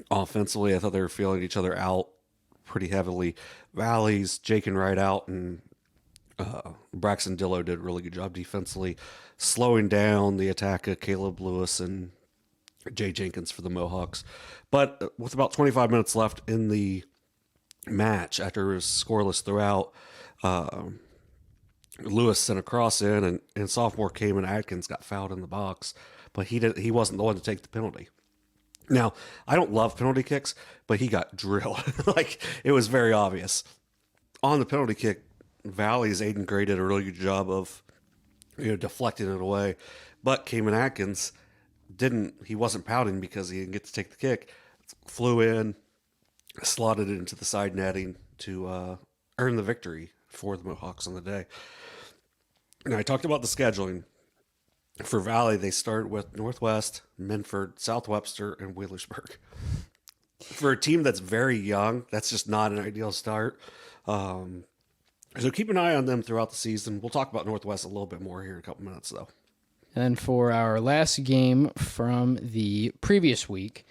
Offensively, I thought they were feeling each other out pretty heavily. Valley's jaking right out, and Braxton Dillo did a really good job defensively, slowing down the attack of Caleb Lewis and Jay Jenkins for the Mohawks. But with about 25 minutes left in the match, after it was scoreless throughout, Lewis sent a cross in, and sophomore Cayman Atkins got fouled in the box, but he wasn't the one to take the penalty. Now, I don't love penalty kicks, but he got drilled. It was very obvious. On the penalty kick, Valley's Aiden Gray did a really good job of deflecting it away, but Cayman Atkins he wasn't pouting because he didn't get to take the kick. Flew in, slotted it into the side netting to earn the victory for the Mohawks on the day. Now, I talked about the scheduling. For Valley, they start with Northwest, Minford, South Webster, and Wheelersburg. For a team that's very young, that's just not an ideal start. So keep an eye on them throughout the season. We'll talk about Northwest a little bit more here in a couple minutes, though. And for our last game from the previous week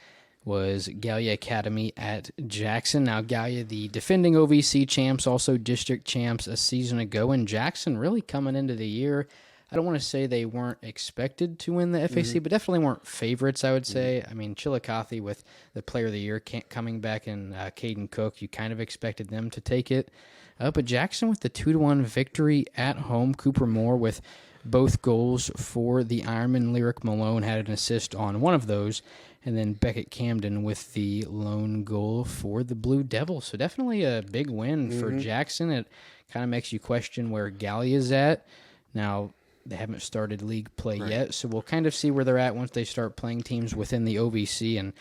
was Gallia Academy at Jackson. Now, Gallia, the defending OVC champs, also district champs a season ago, and Jackson really coming into the year, I don't want to say they weren't expected to win the FAC, but definitely weren't favorites, I would say. I mean, Chillicothe with the player of the year coming back in Caden Cook, you kind of expected them to take it. But Jackson with the 2-1 victory at home. Cooper Moore with both goals for the Ironman. Lyric Malone had an assist on one of those. And then Beckett Camden with the lone goal for the Blue Devils. So definitely a big win for Jackson. It kind of makes you question where Gallia's at. Now, they haven't started league play yet, so we'll kind of see where they're at once they start playing teams within the OVC. And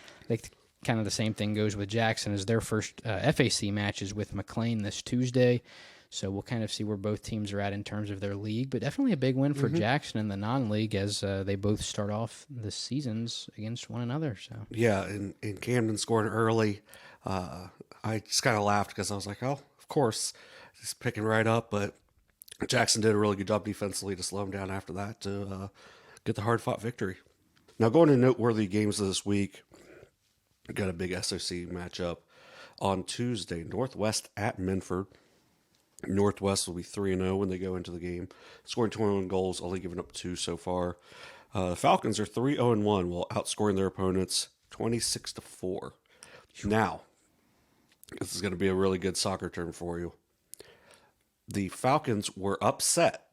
kind of the same thing goes with Jackson, as their first FAC match is with McLean this Tuesday. So we'll kind of see where both teams are at in terms of their league. But definitely a big win for Jackson in the non-league as they both start off the seasons against one another. So yeah, and Camden scored early. I just kind of laughed because I was like, oh, of course, just picking right up. But Jackson did a really good job defensively to slow him down after that to get the hard-fought victory. Now, going to noteworthy games this week, we got a big SOC matchup on Tuesday. Northwest at Minford. Northwest will be 3-0 when they go into the game, scoring 21 goals, only giving up 2 so far. The Falcons are 3-0-1 while outscoring their opponents 26-4. Now, this is going to be a really good soccer term for you. The Falcons were upset.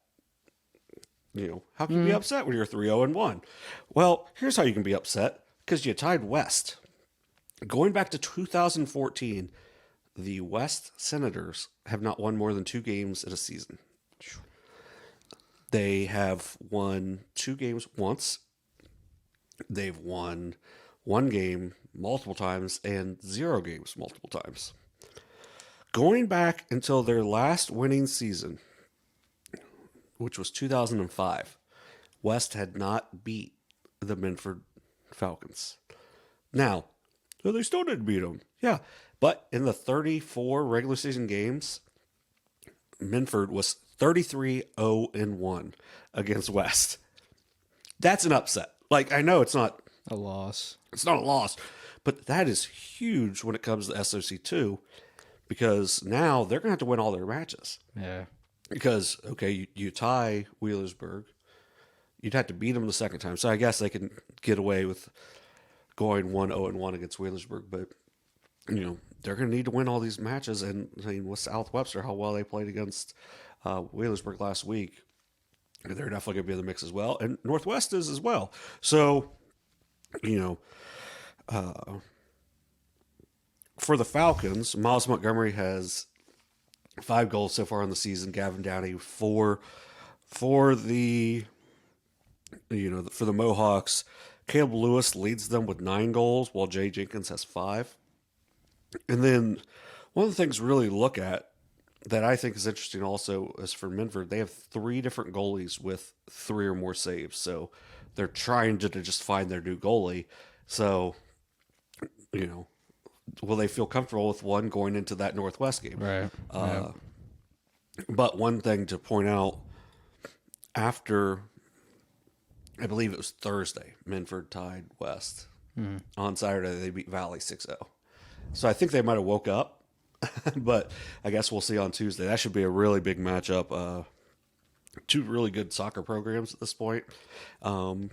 How can you be upset when you're 3-0-1? Well, here's how you can be upset, because you tied West. Going back to 2014, the West Senators have not won more than 2 games in a season. They have won 2 games once. They've won 1 game multiple times and 0 games multiple times. Going back until their last winning season, which was 2005, West had not beat the Minford Falcons. Now, they still didn't beat them. Yeah, but in the 34 regular season games, Minford was 33-0-1 against West. That's an upset. Like, I know it's not a loss. It's not a loss, but that is huge when it comes to SOC2 because now they're going to have to win all their matches. Yeah. Because, okay, you tie Wheelersburg. You'd have to beat them the second time. So I guess they can get away with going 1-0-1 against Wheelersburg. But, they're going to need to win all these matches. And I mean, with South Webster, how well they played against Wheelersburg last week, they're definitely going to be in the mix as well. And Northwest is as well. So, for the Falcons, Miles Montgomery has 5 goals so far in the season. Gavin Downey 4 for the Mohawks. Caleb Lewis leads them with 9 goals, while Jay Jenkins has 5. And then one of the things to really look at that I think is interesting also is for Minford, they have 3 different goalies with 3 or more saves. So they're trying to just find their new goalie. So, will they feel comfortable with one going into that Northwest game? Right. But one thing to point out, after, I believe it was Thursday, Minford tied West. On Saturday, they beat Valley 6-0. So I think they might have woke up, but I guess we'll see on Tuesday. That should be a really big matchup. 2 really good soccer programs at this point. So,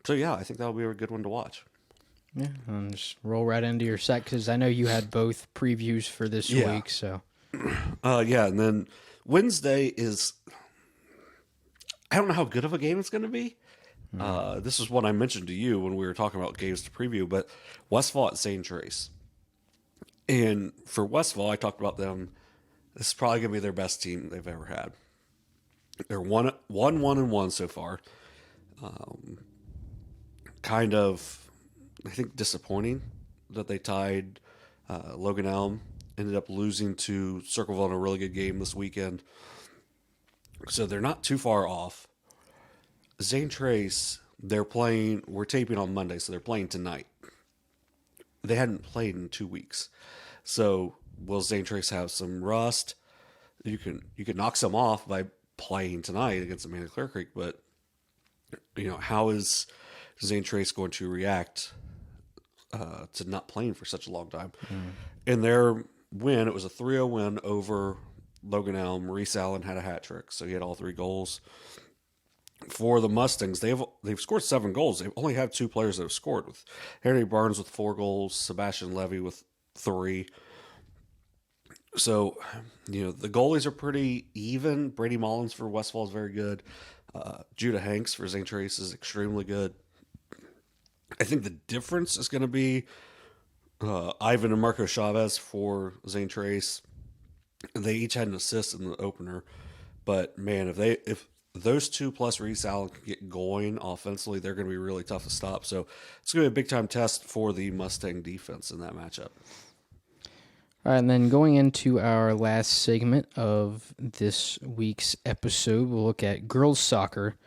yeah, I think that'll be a good one to watch. Yeah, and just roll right into your set because I know you had both previews for this week. So, and then Wednesday is, I don't know how good of a game it's going to be. This is what I mentioned to you when we were talking about games to preview, but Westfall at St. Trace. And for Westfall, I talked about them. This is probably going to be their best team they've ever had. They're 1-1 so far. Kind of, I think, disappointing that they tied Logan Elm. Ended up losing to Circleville in a really good game this weekend. So they're not too far off. Zane Trace, we're taping on Monday, so they're playing tonight. They hadn't played in 2 weeks. So will Zane Trace have some rust? You can knock some off by playing tonight against Amanda Clear Creek, but how is Zane Trace going to react to not playing for such a long time? In their win, it was a 3-0 win over Logan Elm. Reese Allen had a hat trick, so he had all 3 goals. For the Mustangs, they've scored 7 goals. They've only had 2 players that have scored, with Henry Barnes with 4 goals, Sebastian Levy with 3. So, the goalies are pretty even. Brady Mullins for Westfall is very good. Judah Hanks for St. Trace is extremely good. I think the difference is going to be Ivan and Marco Chavez for St. Trace. They each had an assist in the opener, but man, if those 2 plus Reese Allen can get going offensively, they're going to be really tough to stop. So it's going to be a big time test for the Mustang defense in that matchup. All right, and then going into our last segment of this week's episode, we'll look at girls soccer.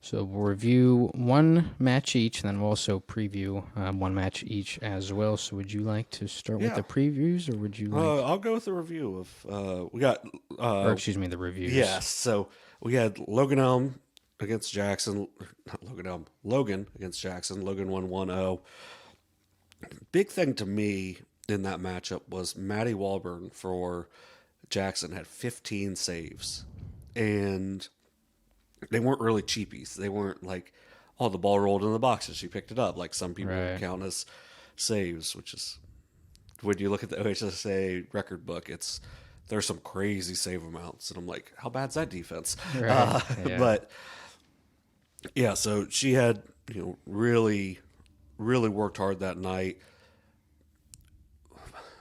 So we'll review 1 match each, and then we'll also preview 1 match each as well. So would you like to start with the previews, or would you like... I'll go with the review of... we got... the reviews. Yes, so we had Logan Elm against Jackson. Not Logan Elm. Logan against Jackson. Logan won 1-0. Big thing to me in that matchup was Maddie Walburn for Jackson had 15 saves. And they weren't really cheapies. They weren't like, the ball rolled in the box and she picked it up, like some people count as saves, which is, when you look at the OHSA record book, there's some crazy save amounts. And I'm like, how bad's that defense? Right. But, yeah, so she had, really, really worked hard that night.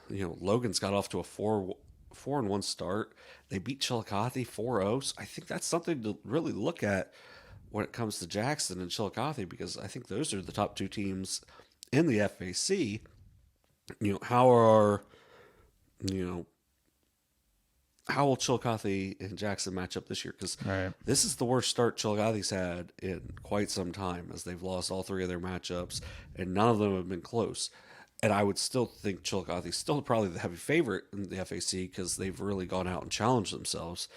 Logan's got off to a 4-1 start. They beat Chillicothe 4-0. So I think that's something to really look at when it comes to Jackson and Chillicothe, because I think those are the top 2 teams in the FAC. How will Chillicothe and Jackson match up this year? Because this is the worst start Chillicothe's had in quite some time, as they've lost all 3 of their matchups, and none of them have been close. And I would still think Chillicothe is still probably the heavy favorite in the FAC because they've really gone out and challenged themselves.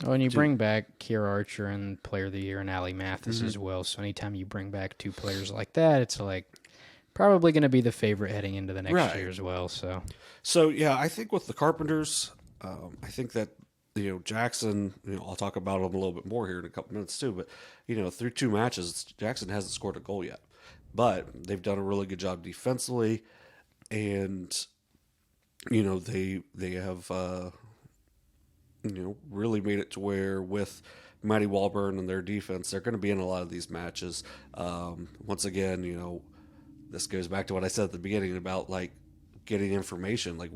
Oh, and you bring back Kiera Archer and Player of the Year and Allie Mathis as well. So anytime you bring back two players like that, it's like probably going to be the favorite heading into the next year as well. So yeah, I think with the Carpenters, I think that Jackson. I'll talk about them a little bit more here in a couple minutes too. But through 2 matches, Jackson hasn't scored a goal yet, but they've done a really good job defensively, and they have. Really made it to where with Matty Walburn and their defense, they're going to be in a lot of these matches. Once again, this goes back to what I said at the beginning about like getting information. Like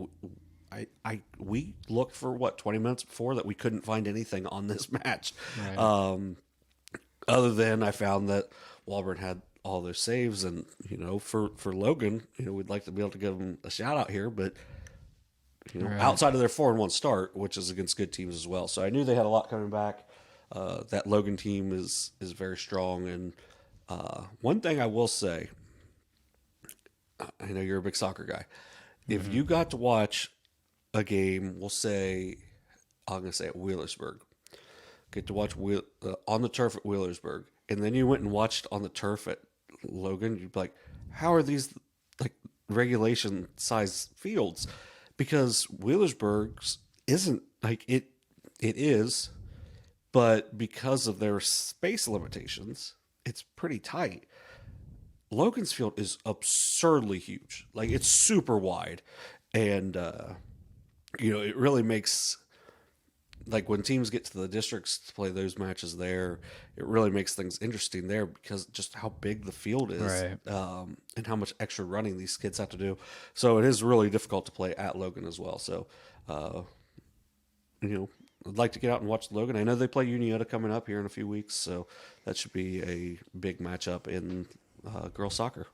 we looked for 20 minutes before that we couldn't find anything on this match. Right. Other than I found that Walburn had all their saves, and for Logan, we'd like to be able to give him a shout out here, but. Outside of their 4-1 start, which is against good teams as well. So I knew they had a lot coming back. That Logan team is very strong. And one thing I will say, I know you're a big soccer guy. If you got to watch a game, I'm going to say at Wheelersburg, get to watch on the turf at Wheelersburg, and then you went and watched on the turf at Logan, you'd be like, how are these like regulation size fields? Because Wheelersburg's isn't like it is, but because of their space limitations, it's pretty tight. Logan's field is absurdly huge. Like it's super wide. And it really makes like when teams get to the districts to play those matches there, it really makes things interesting there because just how big the field is, right. And how much extra running these kids have to do. So it is really difficult to play at Logan as well. So, I'd like to get out and watch Logan. I know they play Unioto coming up here in a few weeks, so that should be a big matchup in girls soccer.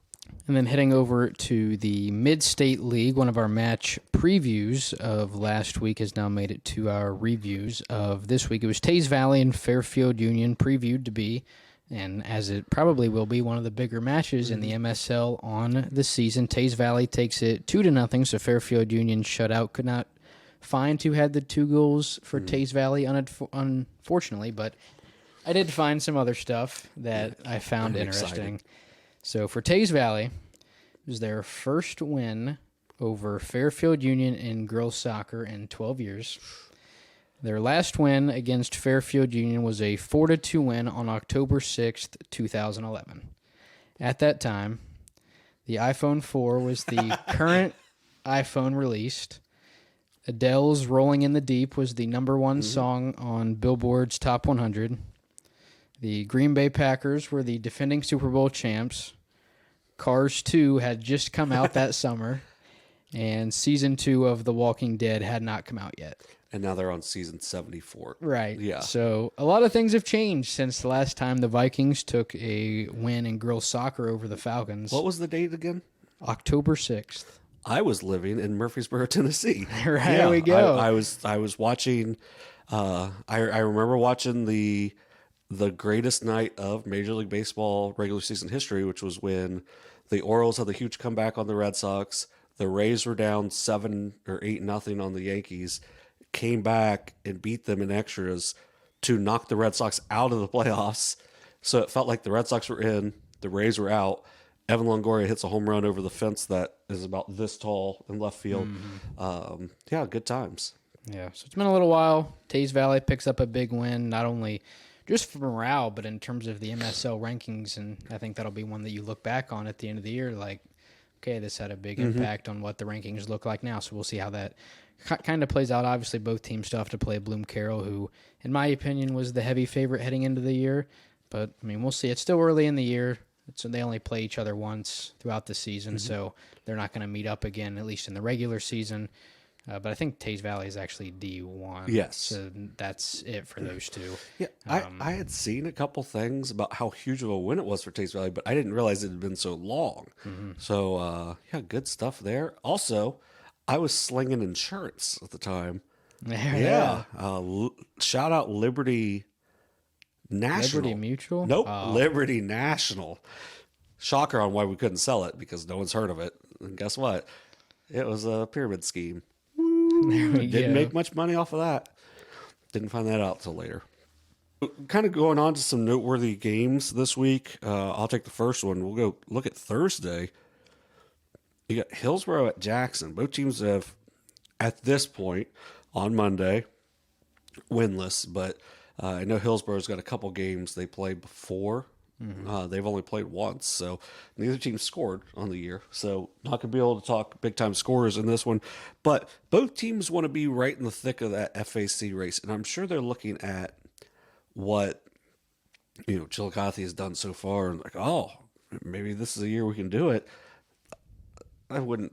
And then heading over to the Mid-State League, one of our match previews of last week has now made it to our reviews of this week. It was Teays Valley and Fairfield Union previewed to be, and as it probably will be, one of the bigger matches in the MSL on the season. Teays Valley takes it 2-0, so Fairfield Union shut out. Could not find who had the 2 goals for Teays Valley, unfortunately, but I did find some other stuff that I found interesting. Excited. So for Teays Valley, it was their first win over Fairfield Union in girls soccer in 12 years. Their last win against Fairfield Union was a 4-2 win on October 6th, 2011. At that time, the iPhone 4 was the current iPhone released. Adele's Rolling in the Deep was the #1 song on Billboard's Top 100. The Green Bay Packers were the defending Super Bowl champs. Cars 2 had just come out that summer, and Season 2 of The Walking Dead had not come out yet. And now they're on Season 74. Right. Yeah. So a lot of things have changed since the last time the Vikings took a win in girls soccer over the Falcons. What was the date again? October 6th. I was living in Murfreesboro, Tennessee. There we go. I was watching. I remember watching the greatest night of Major League Baseball regular season history, which was when the Orioles had the huge comeback on the Red Sox. The Rays were down 7 or 8-0 on the Yankees, came back and beat them in extras to knock the Red Sox out of the playoffs. So it felt like the Red Sox were in, the Rays were out. Evan Longoria hits a home run over the fence that is about this tall in left field. Good times. Yeah, so it's been a little while. Teays Valley picks up a big win, not only just for morale, but in terms of the MSL rankings, and I think that'll be one that you look back on at the end of the year, like, okay, this had a big impact on what the rankings look like now, so we'll see how that kind of plays out. Obviously, both teams still have to play Bloom Carroll, who, in my opinion, was the heavy favorite heading into the year, but, I mean, we'll see. It's still early in the year, so they only play each other once throughout the season, so they're not going to meet up again, at least in the regular season. But I think Teays Valley is actually D1. Yes. So that's it for those two. Yeah, I had seen a couple things about how huge of a win it was for Teays Valley, but I didn't realize it had been so long. So, good stuff there. Also, I was slinging insurance at the time. Shout out Liberty National. Liberty Mutual? Nope, Liberty National. Shocker on why we couldn't sell it because no one's heard of it. And guess what? It was a pyramid scheme. Didn't make much money off of that. Didn't find that out till later. Kind of going on to some noteworthy games this week. I'll take the first one. We'll go look at Thursday. You got Hillsboro at Jackson. Both teams have, at this point, on Monday, winless. But I know Hillsboro's got a couple games they played before. They've only played once, so neither team scored on the year. So not going to be able to talk big-time scores in this one. But both teams want to be right in the thick of that FAC race. And I'm sure they're looking at what, Chillicothe has done so far. And like, oh, maybe this is a year we can do it. I wouldn't,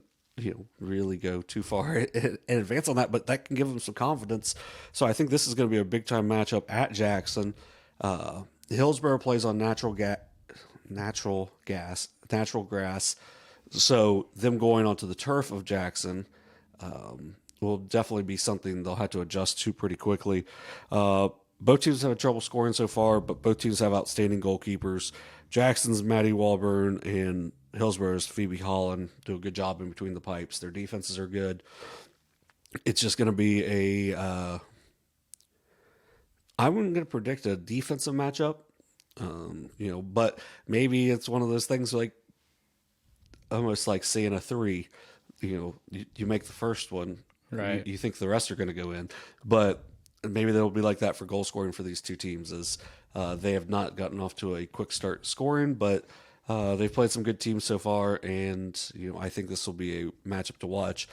really go too far in advance on that, but that can give them some confidence. So I think this is going to be a big-time matchup at Jackson. Hillsboro plays on natural grass. So them going onto the turf of Jackson will definitely be something they'll have to adjust to pretty quickly. Both teams have had trouble scoring so far, but both teams have outstanding goalkeepers. Jackson's Maddie Walburn and Hillsboro's Phoebe Holland do a good job in between the pipes. Their defenses are good. It's just going to be I'm going to predict a defensive matchup, but maybe it's one of those things like almost like seeing a 3. You make the first one, right? You think the rest are going to go in, but maybe that'll be like that for goal scoring for these two teams. As they have not gotten off to a quick start scoring, but they've played some good teams so far, and I think this will be a matchup to watch.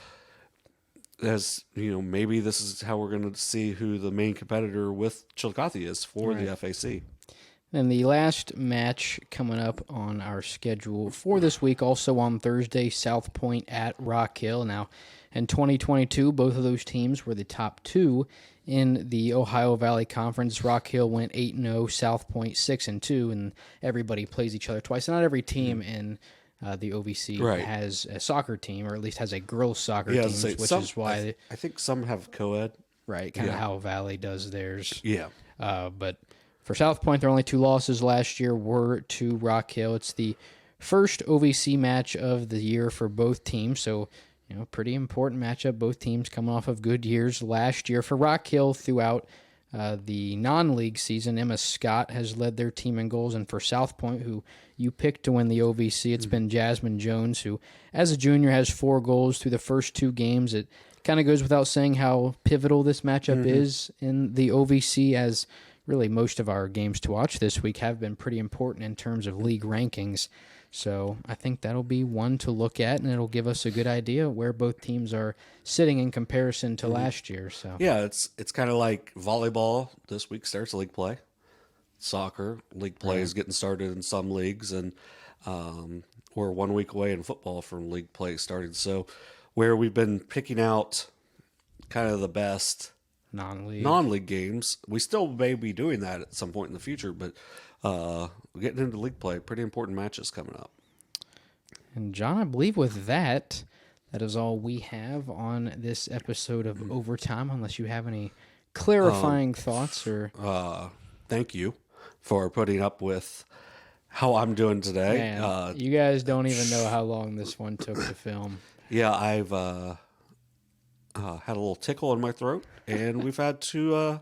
As maybe this is how we're going to see who the main competitor with Chillicothe is for the FAC. And the last match coming up on our schedule for this week, also on Thursday, South Point at Rock Hill. Now, in 2022, both of those teams were the top 2 in the Ohio Valley Conference. Rock Hill went 8-0, South Point 6-2, and everybody plays each other twice. Not every team in the OVC has a soccer team, or at least has a girls' soccer team, which is why I think some have co-ed. Right, kind of how Valley does theirs. Yeah. But for South Point, their only 2 losses last year were to Rock Hill. It's the first OVC match of the year for both teams, so pretty important matchup. Both teams coming off of good years last year. For Rock Hill throughout the non-league season, Emma Scott has led their team in goals, and for South Point, who you picked to win the OVC, it's been Jasmine Jones, who as a junior has 4 goals through the first 2 games. It kind of goes without saying how pivotal this matchup is in the OVC, as really most of our games to watch this week have been pretty important in terms of league rankings. So I think that'll be one to look at, and it'll give us a good idea where both teams are sitting in comparison to last year. So yeah, it's kind of like volleyball. This week starts league play. Soccer league play is getting started in some leagues, and we're 1 week away in football from league play starting. So where we've been picking out kind of the best non-league games, we still may be doing that at some point in the future, but getting into league play, pretty important matches coming up. And John, I believe with that is all we have on this episode of Overtime, unless you have any clarifying thoughts or... Thank you for putting up with how I'm doing today. Man, you guys don't even know how long this one took to film. Yeah, I've had a little tickle in my throat, and we've had to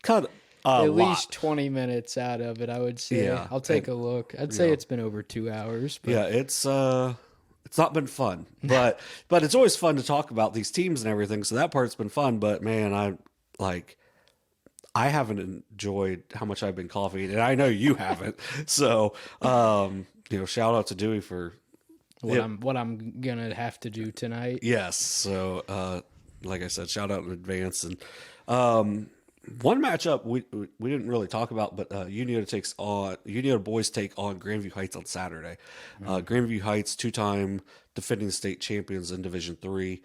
cut at least 20 minutes out of it, I would say. Yeah, I'll take a look. I'd say it's been over 2 hours. But. Yeah, it's not been fun, but it's always fun to talk about these teams and everything. So that part's been fun. But man, I haven't enjoyed how much I've been coughing, and I know you haven't. So shout out to Dewey for what I'm gonna have to do tonight. Yes. So like I said, shout out in advance. And one matchup we didn't really talk about, but Unioto boys take on Grandview Heights on Saturday. Grandview Heights, 2-time defending state champions in Division III.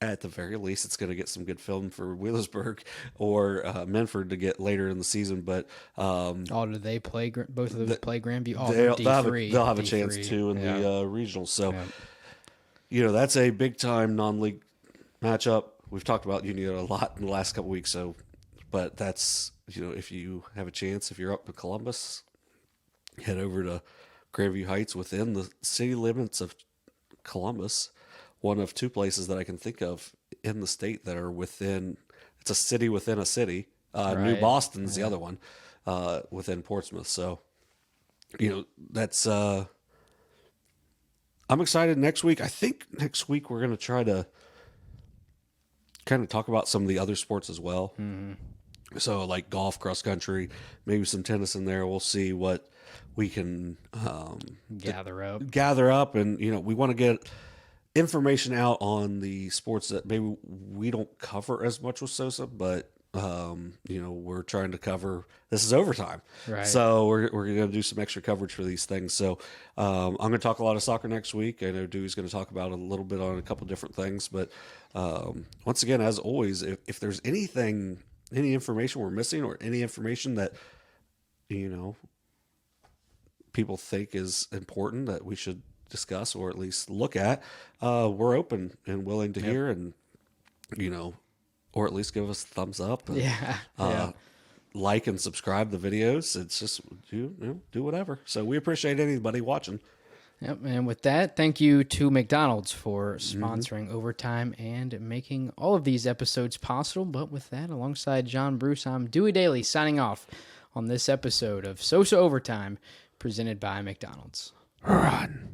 At the very least, it's going to get some good film for Wheelersburg or Minford to get later in the season. But do they play? Both of those play Grandview. They'll have a chance too in the regionals. So, that's a big time non-league matchup. We've talked about Unioto a lot in the last couple weeks. So, but that's if you have a chance, if you're up to Columbus, head over to Grandview Heights within the city limits of Columbus. One of 2 places that I can think of in the state that are within. It's a city within a city. Right. New Boston's the other one within Portsmouth. So, that's. I'm excited next week. I think next week we're going to try to kind of talk about some of the other sports as well. Mm-hmm. So like golf, cross country, maybe some tennis in there. We'll see what we can gather up. And, we want to get information out on the sports that maybe we don't cover as much with SOSA, but, we're trying to cover. This is overtime. Right. So we're going to do some extra coverage for these things. So I'm going to talk a lot of soccer next week. I know Dewey's going to talk about a little bit on a couple different things. But once again, as always, if there's any information we're missing or any information that, people think is important that we should discuss or at least look at, we're open and willing to hear and, or at least give us a thumbs up. And, like and subscribe the videos. It's just, do whatever. So we appreciate anybody watching. Yep, and with that, thank you to McDonald's for sponsoring Overtime and making all of these episodes possible. But with that, alongside John Bruce, I'm Dewey Dailey signing off on this episode of SOSA Overtime, presented by McDonald's. Run.